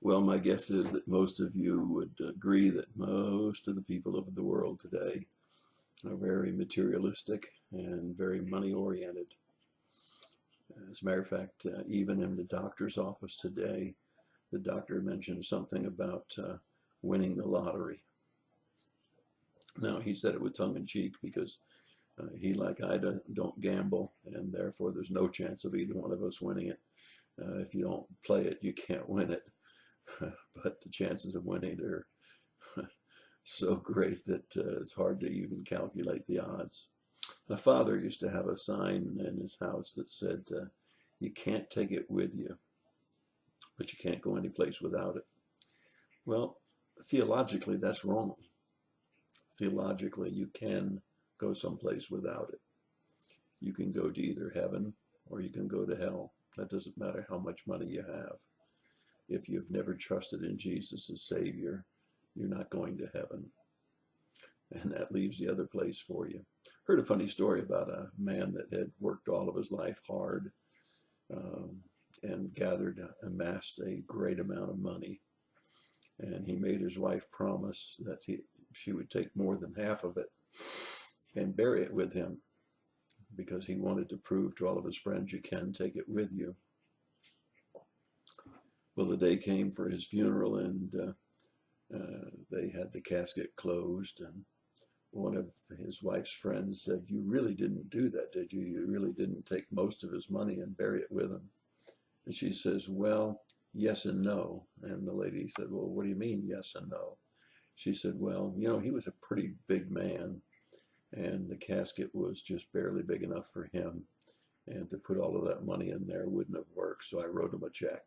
Well, my guess is that most of you would agree that most of the people of the world today are very materialistic and very money oriented. As a matter of fact, even in the doctor's office today, the doctor mentioned something about winning the lottery. Now, he said it with tongue in cheek because he, like I, don't gamble, and therefore there's no chance of either one of us winning it. If you don't play it, you can't win it. But the chances of winning are so great that it's hard to even calculate the odds. My father used to have a sign in his house that said, you can't take it with you, but you can't go any place without it. Well, theologically, that's wrong. Theologically, you can go someplace without it. You can go to either heaven or you can go to hell. That doesn't matter how much money you have. If you've never trusted in Jesus as Savior, you're not going to heaven. And that leaves the other place for you. Heard a funny story about a man that had worked all of his life hard and amassed a great amount of money. And he made his wife promise that she would take more than half of it and bury it with him, because he wanted to prove to all of his friends, you can take it with you. Well, the day came for his funeral, and they had the casket closed, and one of his wife's friends said, you really didn't do that, did you? You really didn't take most of his money and bury it with him. And she says, well, yes and no. And the lady said, well, what do you mean, yes and no? She said, well, you know, he was a pretty big man, and the casket was just barely big enough for him. And to put all of that money in there wouldn't have worked, so I wrote him a check.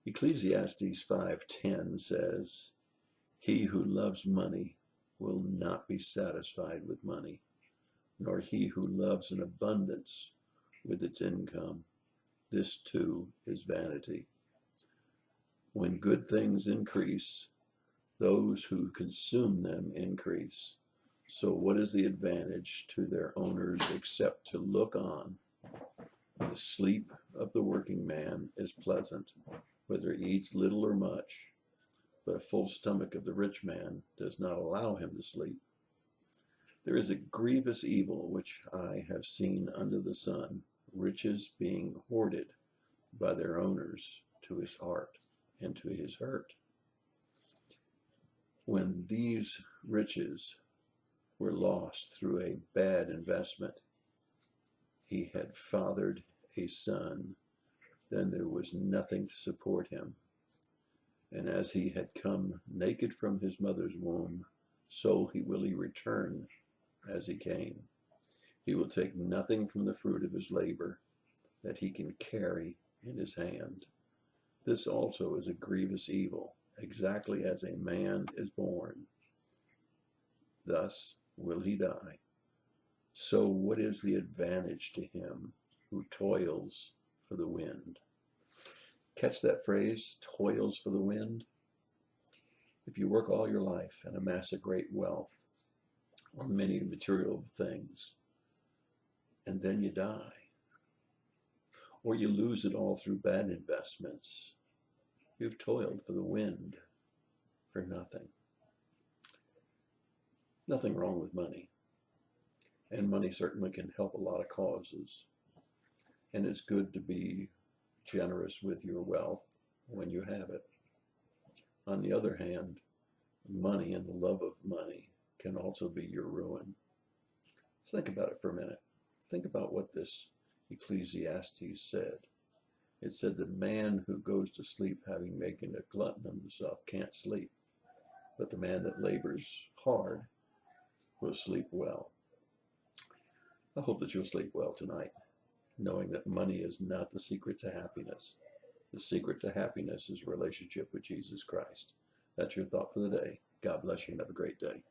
Ecclesiastes 5:10 says, he who loves money will not be satisfied with money, nor he who loves an abundance with its income. This too is vanity. When good things increase, those who consume them increase. So what is the advantage to their owners except to look on? The sleep of the working man is pleasant, whether he eats little or much, but a full stomach of the rich man does not allow him to sleep. There is a grievous evil which I have seen under the sun, riches being hoarded by their owners to his heart and to his hurt. When these riches were lost through a bad investment, he had fathered a son, then there was nothing to support him. And as he had come naked from his mother's womb, so will he return as he came. He will take nothing from the fruit of his labor that he can carry in his hand. This also is a grievous evil, exactly as a man is born. Thus will he die. So what is the advantage to him who toils for the wind? Catch that phrase, toils for the wind? If you work all your life and amass a great wealth or many material things, and then you die, or you lose it all through bad investments, you've toiled for the wind for nothing. Nothing wrong with money. And money certainly can help a lot of causes. And it's good to be generous with your wealth when you have it. On the other hand, money and the love of money can also be your ruin. Let's think about it for a minute. Think about what this Ecclesiastes said. It said the man who goes to sleep having making a glutton of himself can't sleep, but the man that labors hard will sleep well. I hope that you'll sleep well tonight, knowing that money is not the secret to happiness. The secret to happiness is a relationship with Jesus Christ. That's your thought for the day. God bless you and have a great day.